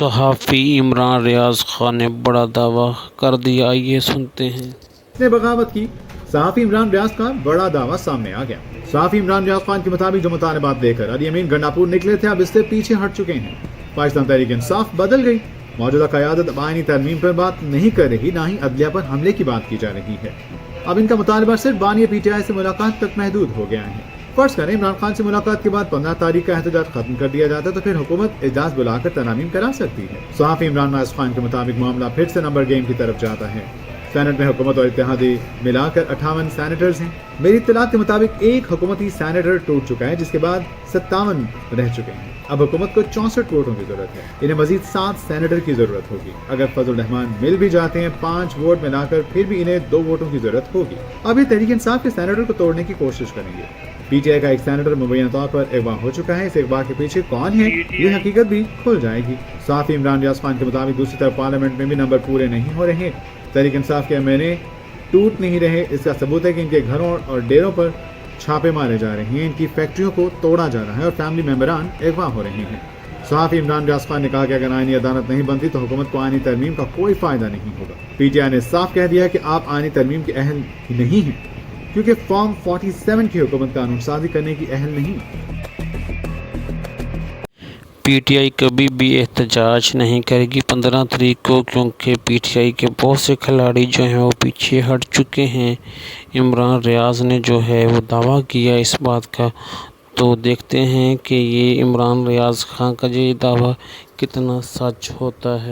صحافی عمران ریاض خان نے بڑا دعویٰ کر دیا، آئیے سنتے ہیں۔ نے بغاوت کی، صحافی عمران ریاض کا بڑا دعویٰ سامنے آ گیا۔ صحافی عمران ریاض خان کے مطابق جو مطالبات لے کر علی امین گنڈاپور نکلے تھے اب اس سے پیچھے ہٹ چکے ہیں۔ پاکستان تحریک انصاف بدل گئی، موجودہ قیادت اب آئینی ترمیم پر بات نہیں کر رہی، نہ ہی عدلیہ پر حملے کی بات کی جا رہی ہے۔ اب ان کا مطالبہ صرف بانی پی ٹی آئی سے ملاقات تک محدود ہو گیا ہے۔ فرض کریں عمران خان سے ملاقات کے بعد 15 تاریخ کا احتجاج ختم کر دیا جاتا تو پھر حکومت اجلاس بلا کر ترامیم کرا سکتی ہے۔ صحافی عمران ریاض خان کے مطابق معاملہ پھر سے نمبر گیم کی طرف جاتا ہے۔ سینٹ میں حکومت اور اتحادی ملا کر 58 سینیٹرز ہیں۔ میری اطلاعات کے مطابق ایک حکومتی سینیٹر ٹوٹ چکا ہے، جس کے بعد 57 رہ چکے ہیں۔ اب حکومت کو 64 ووٹوں کی ضرورت ہے، انہیں مزید 7 سینیٹر کی ضرورت ہوگی۔ اگر فضل الرحمان مل بھی جاتے ہیں 5 ووٹ ملا کر، پھر بھی انہیں 2 ووٹوں کی ضرورت ہوگی۔ اب یہ تحریک انصاف کے سینیٹر کو توڑنے کی کوشش کریں گے۔ پی ٹی آئی کا ایک سینیٹر مبینہ طور پر اغوا ہو چکا ہے، اس اغوا کے پیچھے کون ہے یہ حقیقت بھی کھل جائے گی۔ صحافی عمران ریاض خان کے مطابق دوسری طرف پارلیمنٹ میں بھی نمبر پورے نہیں ہو رہے، تحریک انصاف کے امیرے ٹوٹ نہیں رہے۔ اس کا ثبوت ہے کہ ان کے گھروں اور ڈیروں پر چھاپے مارے جا رہے ہیں، ان کی فیکٹریوں کو توڑا جا رہا ہے اور فیملی ممبران اغوا ہو رہے ہیں۔ صحافی عمران ریاض خان نے کہا کہ اگر آئینی عدالت نہیں بنتی تو حکومت کو آئینی ترمیم کا کوئی فائدہ نہیں ہوگا۔ پی ٹی آئی نے صاف کہہ دیا ہے کہ آپ آئینی ترمیم کے اہل ہی نہیں ہیں، کیونکہ فارم 47 کی حکومت قانون سازی کرنے کی اہل نہیں۔ پی ٹی آئی کبھی بھی احتجاج نہیں کرے گی 15 تاریخ کو، کیونکہ پی ٹی آئی کے بہت سے کھلاڑی جو ہیں وہ پیچھے ہٹ چکے ہیں۔ عمران ریاض نے جو ہے وہ دعویٰ کیا اس بات کا، تو دیکھتے ہیں کہ یہ عمران ریاض خان کا یہ دعویٰ کتنا سچ ہوتا ہے۔